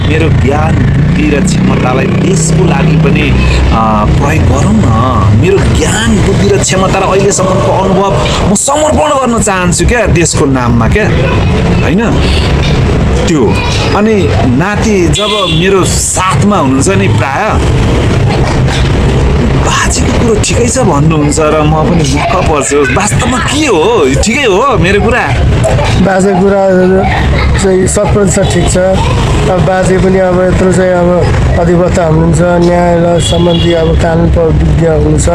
मेरो ज्ञान बुद्धि र क्षमतालाई देशको लागि पनि प्रयोग गरौँ न। मेरो ज्ञान बुद्धि र क्षमता र अहिलेसम्मको अनुभव म समर्पण गर्न चाहन्छु क्या देशको नाममा क्या, होइन त्यो। अनि नाति जब मेरो साथमा हुनुहुन्छ नि प्राय बाजेको कुरो ठिकै छ भन्नुहुन्छ र म पनि मुख पर्छु। वास्तवमा के हो, ठिकै हो मेरो कुरा? बाजे कुरा चाहिँ 100% ठिक छ। अब बाजे पनि अब यत्रो चाहिँ अब अधिवक्ता हुनुहुन्छ, न्यायालय सम्बन्धी अब कानुन विज्ञ हुनुहुन्छ,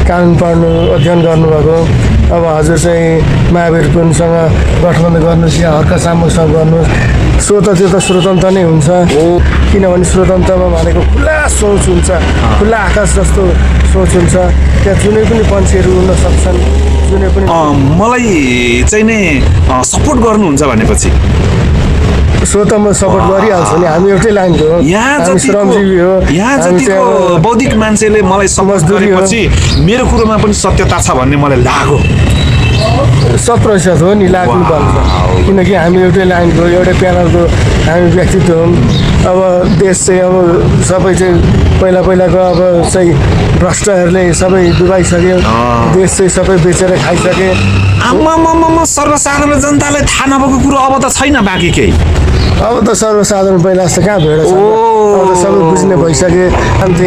कानुन पढ्नु अध्ययन गर्नुभएको। अब हजुर चाहिँ महावीर पुनसँग गठबन्धन गर्नुहोस् या हर्क सामुसँग गर्नुहोस्, त्यो त स्वतन्त्र नै हुन्छ। किनभने स्वतन्त्रमा भनेको खुला सोच हुन्छ, खुला आकाश जस्तो सोच हुन्छ। त्यहाँ जुनै पनि पन्छेहरू हुन सक्छन्, जुनै पनि। मलाई चाहिँ नि सपोर्ट गर्नुहुन्छ भनेपछि त म सपोर्ट गरिहाल्छु नि, हामी एउटै लाइनको हो, हामी श्रमजीवी हो। यहाँ जतिको बौद्धिक मान्छेले मलाई समझ गरेपछि मेरो कुरोमा पनि सत्यता छ भन्ने मलाई लाग्यो। 100% हो नि, लाग्नु पर्छ। किनकि हामी एउटै लाइनको, एउटै प्यानलको हामी व्यक्तित्व हौँ। अब देश चाहिँ अब सबै चाहिँ पहिलाको अब चाहिँ भ्रष्टहरूले सबै डुबाइसक्यो, देश चाहिँ सबै बेचेर खाइसके। आम्मामामा सर्वसाधारण जनतालाई थाहा नभएको कुरो अब त छैन बाँकी केही। अब त सर्वसाधारण पहिला जस्तो कहाँ भेड छ, अब त सबै बुझ्ने भइसके। अन्त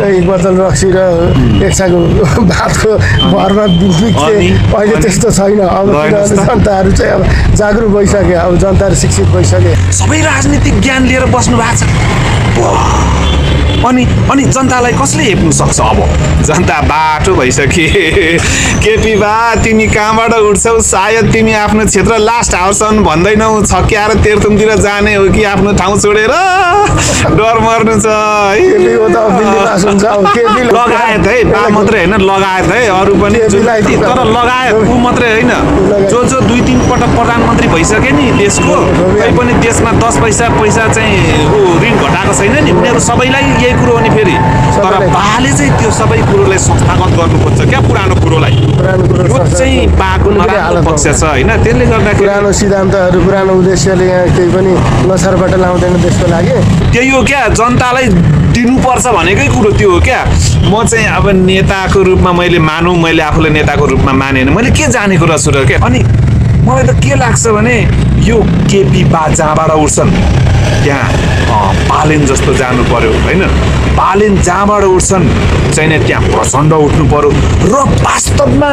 एक बोतल रक्सी र एक साको भातको भरमा बिक्थे, अहिले त्यस्तो छैन। अब जनताहरू चाहिँ अब जागरुक भइसके, अब जनताहरू शिक्षित भइसके। सबै राजनीतिक ज्ञान लिएर बस्नु भएको छ। अनि जनतालाई कसले हेप्नु सक्छ? अब जनता बाटो भइसके। केपी बा तिमी कहाँबाट उठ्छौ? सायद तिमी आफ्नो क्षेत्र लास्ट हाउससम्म भन्दैनौ, छक्याएर तेर्थुमतिर जाने हो कि आफ्नो ठाउँ छोडेर? डर मर्नु छ है। लगायत है, बा मात्रै होइन, लगायत है, अरू पनि। तर लगायत ऊ मात्रै होइन, जो 2-3 पटक प्रधानमन्त्री भइसके नि देशको, तै पनि देशमा 10 पैसा चाहिँ ऊ ऋण घटाएको छैन नि। उनीहरू सबैलाई यही कुरो हो नि फेरि। तर बाले चाहिँ त्यो सबै कुरोलाई संस्थागत गर्नु खोज्छ क्या, पुरानो कुरोलाई। यो चाहिँ बाको नराम्रो पक्ष छ होइन। त्यसले गर्दाखेरि पुरानो सिद्धान्तहरू, पुरानो उद्देश्यले यहाँ केही पनि लछारबाट लाउँदैन देशको लागि। त्यही हो क्या, जनतालाई दिनुपर्छ भनेकै कुरो त्यो हो क्या। म चाहिँ अब नेताको रूपमा मैले आफूलाई नेताको रूपमा मानेन, मैले के जानेको रहेछु र क्या। अनि मलाई त के लाग्छ भने यो केपी बा जहाँबाट उठ्छन् त्यहाँ पालेन जस्तो जानु पर्यो होइन। पालेन जहाँबाट उठ्छन् चाहिँ नि त्यहाँ प्रचण्ड उठ्नु पर्यो र वास्तवमा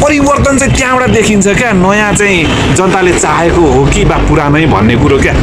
परिवर्तन चाहिँ त्यहाँबाट देखिन्छ क्या। नयाँ चाहिँ जनताले चाहेको हो कि बा पुरानै भन्ने कुरो क्या।